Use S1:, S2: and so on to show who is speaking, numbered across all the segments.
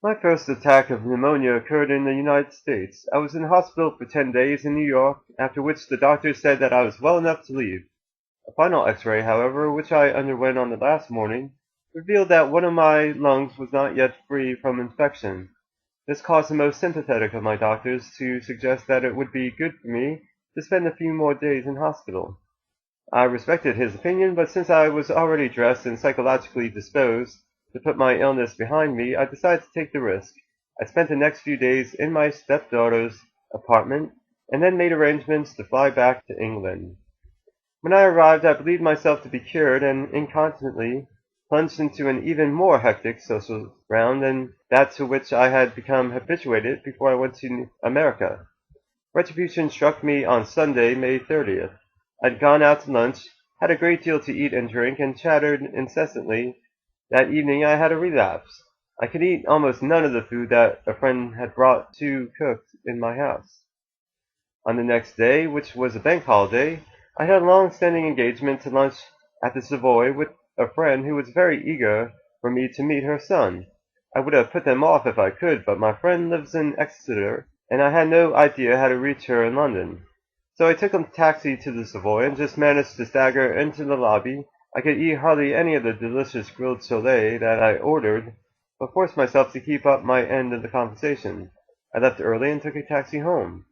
S1: My first attack of pneumonia occurred in the United States. I was in hospital for 10 days in New York, after which the doctor said that I was well enough to leave. A final x-ray, however, which I underwent on the last morning, revealed that one of my lungs was not yet free from infection. This caused the most sympathetic of my doctors to suggest that it would be good for me to spend a few more days in hospital. I respected his opinion, but since I was already dressed and psychologically disposed to put my illness behind me, I decided to take the risk. I spent the next few days in my stepdaughter's apartment, and then made arrangements to fly back to England. When I arrived, I believed myself to be cured, and incontinently plunged into an even more hectic social round than that to which I had become habituated before I went to America. Retribution struck me on Sunday, May 30th. I'd gone out to lunch, had a great deal to eat and drink, and chattered incessantly. That evening I had a relapse. I could eat almost none of the food that a friend had brought to cooked in my house. On the next day, which was a bank holiday, I had a long-standing engagement to lunch at the Savoy with a friend who was very eager for me to meet her son. I would have put them off if I could, but my friend lives in Exeter, and I had no idea how to reach her in London. So I took a taxi to the Savoy and just managed to stagger into the lobby. I could eat hardly any of the delicious grilled cholet that I ordered, but forced myself to keep up my end of the conversation. I left early and took a taxi home.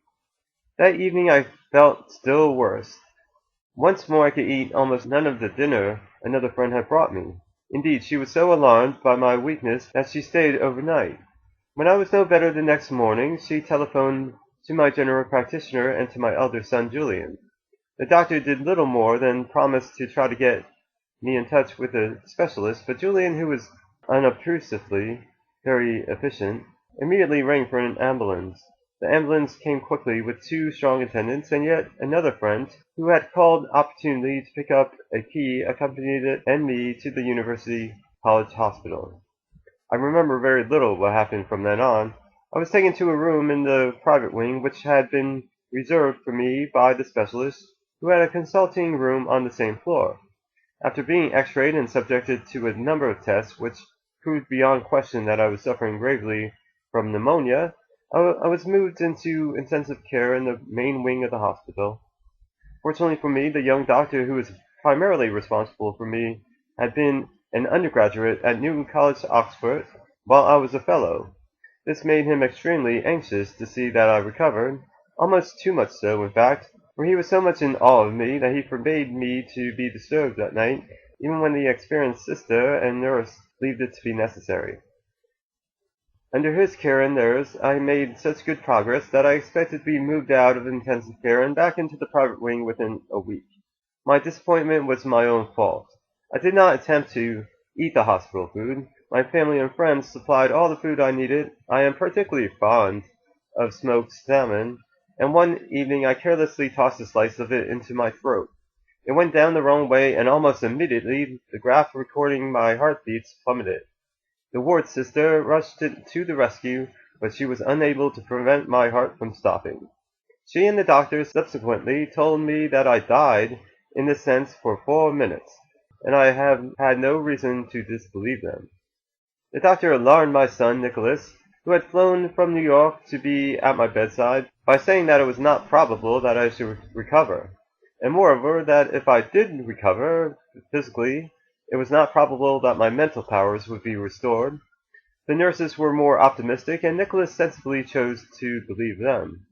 S1: That evening I felt still worse. Once more I could eat almost none of the dinner another friend had brought me. Indeed, she was so alarmed by my weakness that she stayed overnight. When I was no better the next morning, she telephoned to my general practitioner and to my elder son Julian. The doctor did little more than promise to try to get me in touch with a specialist, but Julian, who was unobtrusively very efficient, immediately rang for an ambulance. The ambulance came quickly with two strong attendants, and yet another friend, who had called opportunely to pick up a key, accompanied it and me to the University College Hospital. I remember very little what happened from then on. I was taken to a room in the private wing which had been reserved for me by the specialist, who had a consulting room on the same floor. After being x-rayed and subjected to a number of tests which proved beyond question that I was suffering gravely from pneumonia, I was moved into intensive care in the main wing of the hospital. Fortunately for me, the young doctor who was primarily responsible for me had been an undergraduate at Newton College, Oxford, while I was a fellow. This made him extremely anxious to see that I recovered, almost too much so, in fact, for he was so much in awe of me that he forbade me to be disturbed that night, even when the experienced sister and nurse believed it to be necessary. Under his care and theirs, I made such good progress that I expected to be moved out of intensive care and back into the private wing within a week. My disappointment was my own fault. I did not attempt to eat the hospital food. My family and friends supplied all the food I needed. I am particularly fond of smoked salmon, and one evening I carelessly tossed a slice of it into my throat. It went down the wrong way, and almost immediately the graph recording my heartbeats plummeted. The ward sister rushed to the rescue, but she was unable to prevent my heart from stopping. She and the doctor subsequently told me that I died in this sense for 4 minutes, and I have had no reason to disbelieve them. The doctor alarmed my son Nicholas, who had flown from New York to be at my bedside, by saying that it was not probable that I should recover, and moreover that if I did recover physically, it was not probable that my mental powers would be restored. The nurses were more optimistic, and Nicholas sensibly chose to believe them.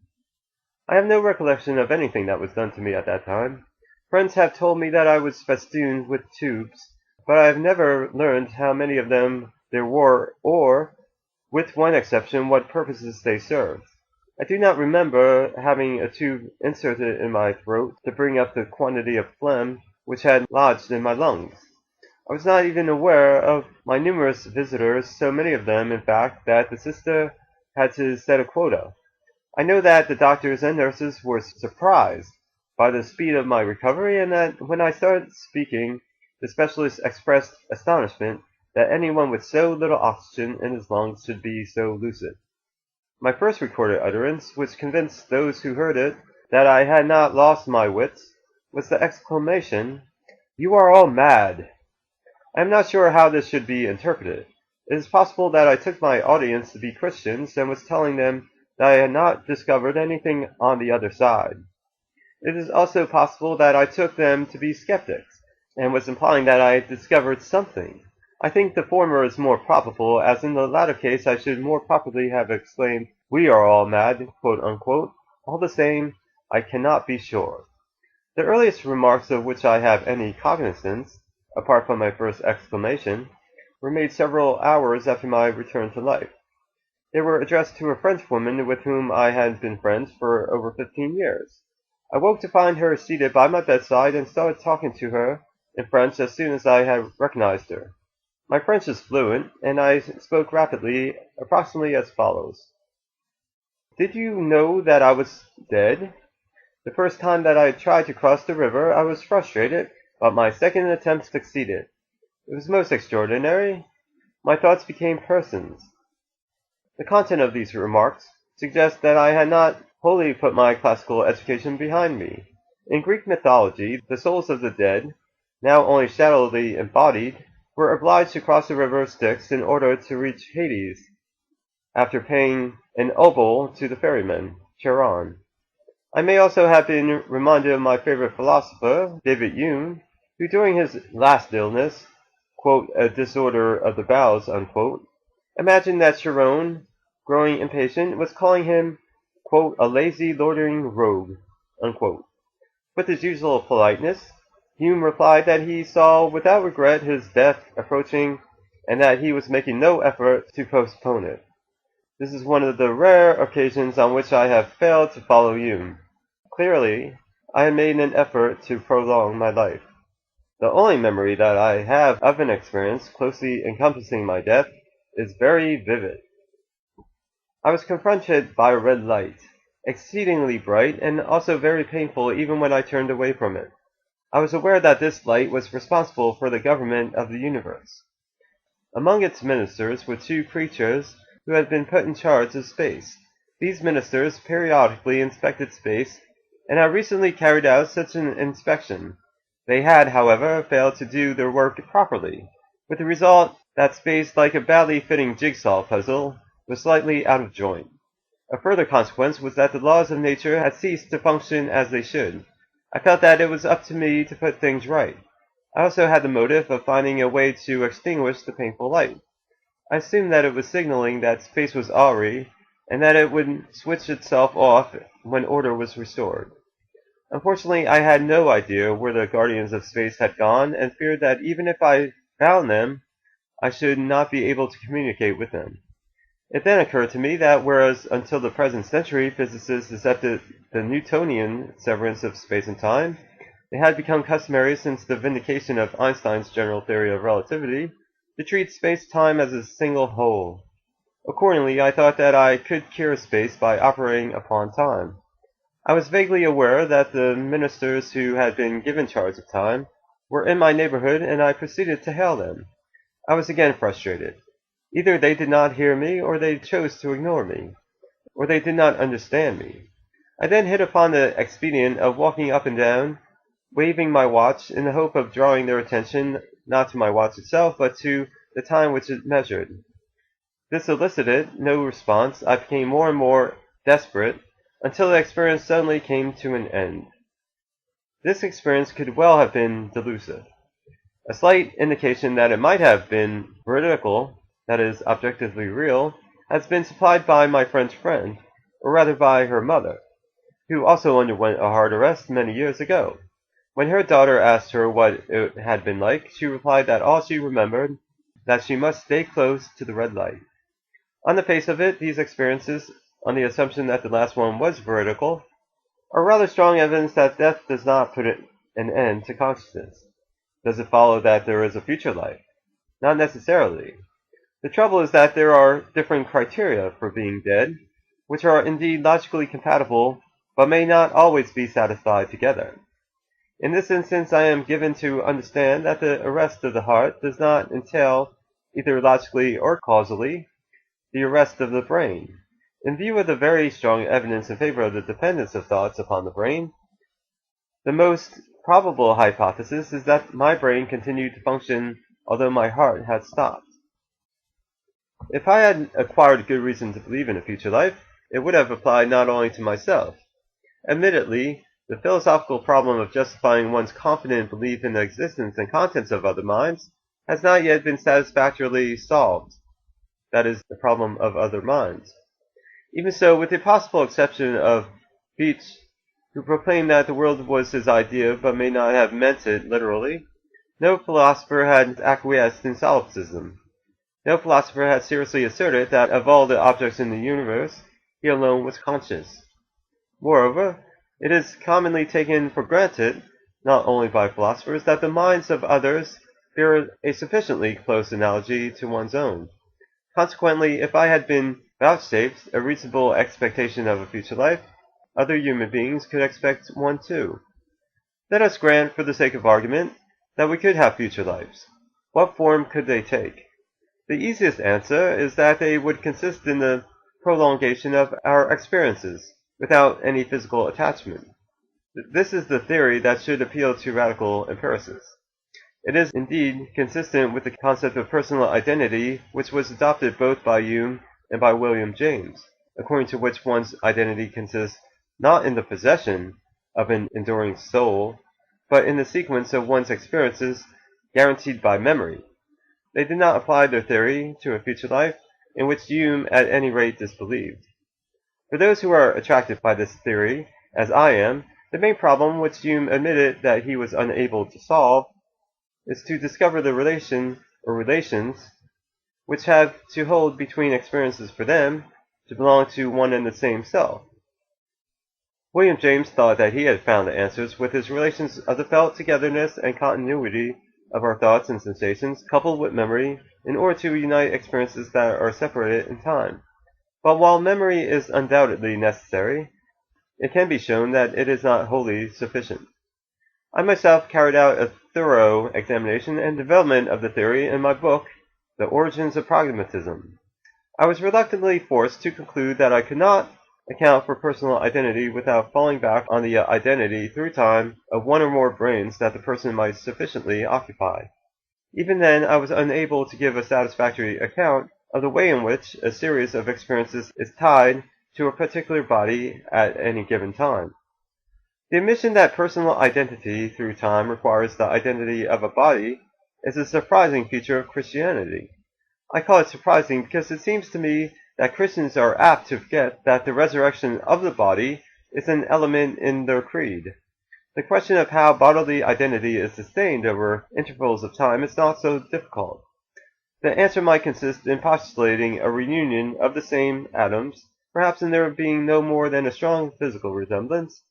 S1: I have no recollection of anything that was done to me at that time. Friends have told me that I was festooned with tubes, but I have never learned how many of them there were, or, with one exception, what purposes they served. I do not remember having a tube inserted in my throat to bring up the quantity of phlegm which had lodged in my lungs. I was not even aware of my numerous visitors, so many of them, in fact, that the sister had to set a quota. I know that the doctors and nurses were surprised by the speed of my recovery, and that when I started speaking, the specialist expressed astonishment that anyone with so little oxygen in his lungs should be so lucid. My first recorded utterance, which convinced those who heard it that I had not lost my wits, was the exclamation, "You are all mad!" I am not sure how this should be interpreted. It is possible that I took my audience to be Christians and was telling them that I had not discovered anything on the other side. It is also possible that I took them to be skeptics and was implying that I had discovered something. I think the former is more probable, as in the latter case I should more properly have exclaimed, "We are all mad," quote unquote. All the same, I cannot be sure. The earliest remarks of which I have any cognizance, apart from my first exclamation, were made several hours after my return to life. They were addressed to a Frenchwoman with whom I had been friends for over 15 years. I woke to find her seated by my bedside and started talking to her in French as soon as I had recognized her. My French is fluent, and I spoke rapidly, approximately as follows. "Did you know that I was dead? The first time that I tried to cross the river I was frustrated, but my second attempt succeeded. It was most extraordinary. My thoughts became persons." The content of these remarks suggests that I had not wholly put my classical education behind me. In Greek mythology, the souls of the dead, now only shadowily embodied, were obliged to cross the river Styx in order to reach Hades, after paying an obol to the ferryman, Charon. I may also have been reminded of my favorite philosopher, David Hume, who during his last illness, quote, "a disorder of the bowels," unquote, imagined that Charon, growing impatient, was calling him, quote, "a lazy, loitering rogue," unquote. With his usual politeness, Hume replied that he saw without regret his death approaching and that he was making no effort to postpone it. This is one of the rare occasions on which I have failed to follow Hume. Clearly, I have made an effort to prolong my life. The only memory that I have of an experience closely encompassing my death is very vivid. I was confronted by a red light, exceedingly bright and also very painful even when I turned away from it. I was aware that this light was responsible for the government of the universe. Among its ministers were two creatures who had been put in charge of space. These ministers periodically inspected space and had recently carried out such an inspection. They had, however, failed to do their work properly, with the result that space, like a badly fitting jigsaw puzzle, was slightly out of joint. A further consequence was that the laws of nature had ceased to function as they should. I felt that it was up to me to put things right. I also had the motive of finding a way to extinguish the painful light. I assumed that it was signaling that space was awry, and that it would switch itself off when order was restored. Unfortunately, I had no idea where the guardians of space had gone, and feared that even if I found them, I should not be able to communicate with them. It then occurred to me that whereas until the present century physicists accepted the Newtonian severance of space and time, it had become customary since the vindication of Einstein's general theory of relativity to treat space-time as a single whole. Accordingly, I thought that I could cure space by operating upon time. I was vaguely aware that the ministers who had been given charge of time were in my neighborhood, and I proceeded to hail them. I was again frustrated. Either they did not hear me, or they chose to ignore me, or they did not understand me. I then hit upon the expedient of walking up and down, waving my watch in the hope of drawing their attention not to my watch itself, but to the time which it measured. This elicited no response. I became more and more desperate, until the experience suddenly came to an end. This experience could well have been delusive. A slight indication that it might have been veridical, that is, objectively real, has been supplied by my French friend, or rather by her mother, who also underwent a hard arrest many years ago. When her daughter asked her what it had been like, she replied that all she remembered, that she must stay close to the red light. On the face of it, these experiences, on the assumption that the last one was veridical, are rather strong evidence that death does not put an end to consciousness. Does it follow that there is a future life? Not necessarily. The trouble is that there are different criteria for being dead, which are indeed logically compatible, but may not always be satisfied together. In this instance, I am given to understand that the arrest of the heart does not entail, either logically or causally, the arrest of the brain. In view of the very strong evidence in favor of the dependence of thoughts upon the brain, the most probable hypothesis is that my brain continued to function although my heart had stopped. If I had acquired good reason to believe in a future life, it would have applied not only to myself. Admittedly, the philosophical problem of justifying one's confident belief in the existence and contents of other minds has not yet been satisfactorily solved. That is, the problem of other minds. Even so, with the possible exception of Fichte, who proclaimed that the world was his idea but may not have meant it literally, no philosopher had acquiesced in solipsism. No philosopher had seriously asserted that of all the objects in the universe, he alone was conscious. Moreover, it is commonly taken for granted, not only by philosophers, that the minds of others bear a sufficiently close analogy to one's own. Consequently, if I had been vouchsafed a reasonable expectation of a future life, other human beings could expect one too. Let us grant, for the sake of argument, that we could have future lives. What form could they take? The easiest answer is that they would consist in the prolongation of our experiences, without any physical attachment. This is the theory that should appeal to radical empiricists. It is indeed consistent with the concept of personal identity which was adopted both by Hume and by William James, according to which one's identity consists not in the possession of an enduring soul, but in the sequence of one's experiences guaranteed by memory. They did not apply their theory to a future life, in which Hume at any rate disbelieved. For those who are attracted by this theory, as I am, the main problem which Hume admitted that he was unable to solve is to discover the relation or relations which have to hold between experiences for them to belong to one and the same self. William James thought that he had found the answers with his relations of the felt togetherness and continuity of our thoughts and sensations coupled with memory in order to unite experiences that are separated in time. But while memory is undoubtedly necessary, it can be shown that it is not wholly sufficient. I myself carried out a thorough examination and development of the theory in my book, The Origins of Pragmatism. I was reluctantly forced to conclude that I could not account for personal identity without falling back on the identity through time of one or more brains that the person might sufficiently occupy. Even then, I was unable to give a satisfactory account of the way in which a series of experiences is tied to a particular body at any given time. The admission that personal identity through time requires the identity of a body is a surprising feature of Christianity. I call it surprising because it seems to me that Christians are apt to forget that the resurrection of the body is an element in their creed. The question of how bodily identity is sustained over intervals of time is not so difficult. The answer might consist in postulating a reunion of the same atoms, perhaps in there being no more than a strong physical resemblance,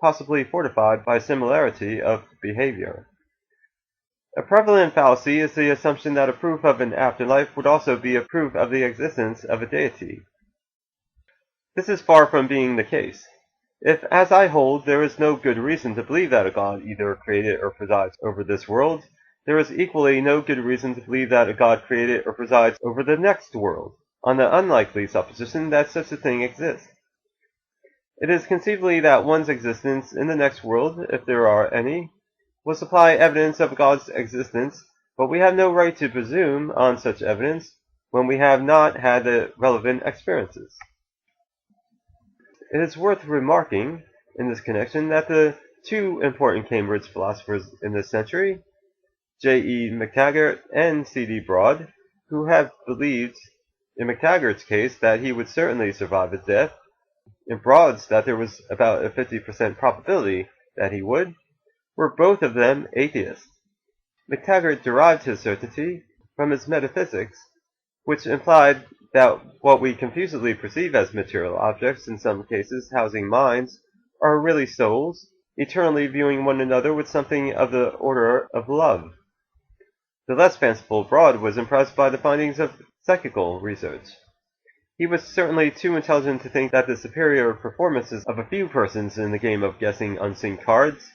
S1: possibly fortified by similarity of behavior. A prevalent fallacy is the assumption that a proof of an afterlife would also be a proof of the existence of a deity. This is far from being the case. If, as I hold, there is no good reason to believe that a God either created or presides over this world, there is equally no good reason to believe that a God created or presides over the next world, on the unlikely supposition that such a thing exists. It is conceivable that one's existence in the next world, if there are any, will supply evidence of God's existence, but we have no right to presume on such evidence when we have not had the relevant experiences. It is worth remarking in this connection that the two important Cambridge philosophers in this century, J.E. McTaggart and C.D. Broad, who have believed, in McTaggart's case, that he would certainly survive his death, in Broad's that there was about a 50% probability that he would, were both of them atheists. McTaggart derived his certainty from his metaphysics, which implied that what we confusedly perceive as material objects, in some cases housing minds, are really souls, eternally viewing one another with something of the order of love. The less fanciful Broad was impressed by the findings of psychical research. He was certainly too intelligent to think that the superior performances of a few persons in the game of guessing unseen cards,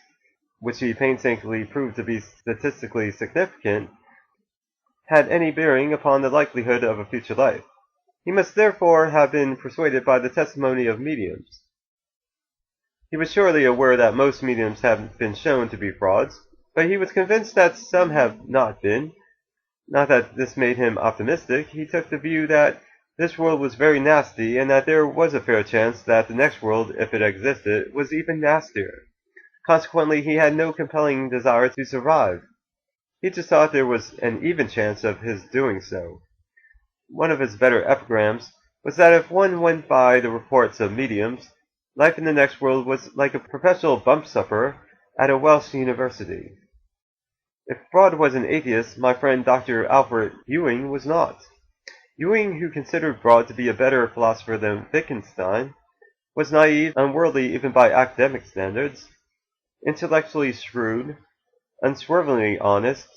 S1: which he painstakingly proved to be statistically significant, had any bearing upon the likelihood of a future life. He must therefore have been persuaded by the testimony of mediums. He was surely aware that most mediums have been shown to be frauds, but he was convinced that some have not been, Not that this made him optimistic. He took the view that this world was very nasty and that there was a fair chance that the next world, if it existed, was even nastier. Consequently, he had no compelling desire to survive. He just thought there was an even chance of his doing so. One of his better epigrams was that if one went by the reports of mediums, life in the next world was like a professional bump supper at a Welsh university. If Broad was an atheist, my friend Dr. Alfred Ewing was not. Ewing, who considered Broad to be a better philosopher than Wittgenstein, was naive, unworldly even by academic standards, intellectually shrewd, unswervingly honest,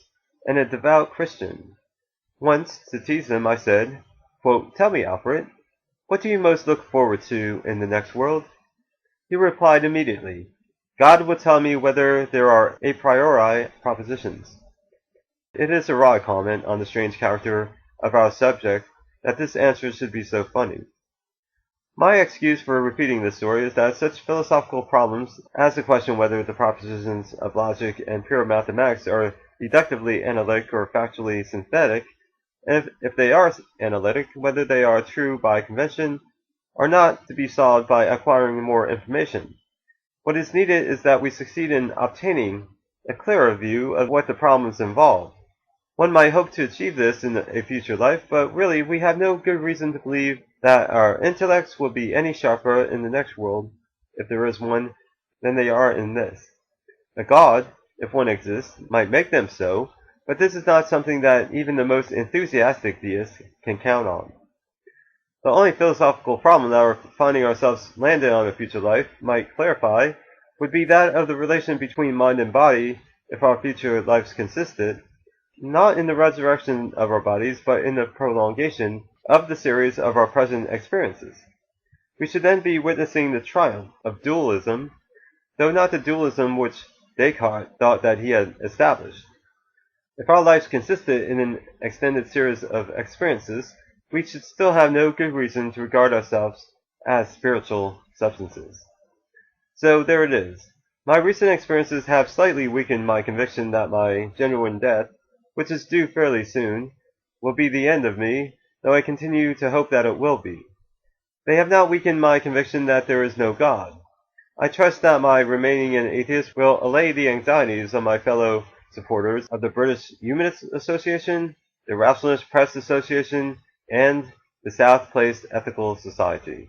S1: and a devout Christian. Once, to tease him, I said, quote, "Tell me, Alfred, what do you most look forward to in the next world?" He replied immediately, "God will tell me whether there are a priori propositions." It is a wry comment on the strange character of our subject that this answer should be so funny. My excuse for repeating this story is that such philosophical problems as the question whether the propositions of logic and pure mathematics are deductively analytic or factually synthetic, and if they are analytic, whether they are true by convention, are not to be solved by acquiring more information. What is needed is that we succeed in obtaining a clearer view of what the problems involve. One might hope to achieve this in a future life, but really we have no good reason to believe that our intellects will be any sharper in the next world, if there is one, than they are in this. A God, if one exists, might make them so, but this is not something that even the most enthusiastic deists can count on. The only philosophical problem that our finding ourselves landed on a future life might clarify would be that of the relation between mind and body if our future lives consisted, not in the resurrection of our bodies, but in the prolongation of the series of our present experiences. We should then be witnessing the triumph of dualism, though not the dualism which Descartes thought that he had established. If our lives consisted in an extended series of experiences, we should still have no good reason to regard ourselves as spiritual substances. So there it is. My recent experiences have slightly weakened my conviction that my genuine death, which is due fairly soon, will be the end of me, though I continue to hope that it will be. They have not weakened my conviction that there is no God. I trust that my remaining an atheist will allay the anxieties of my fellow supporters of the British Humanist Association, the Rationalist Press Association, and the South Place Ethical Society.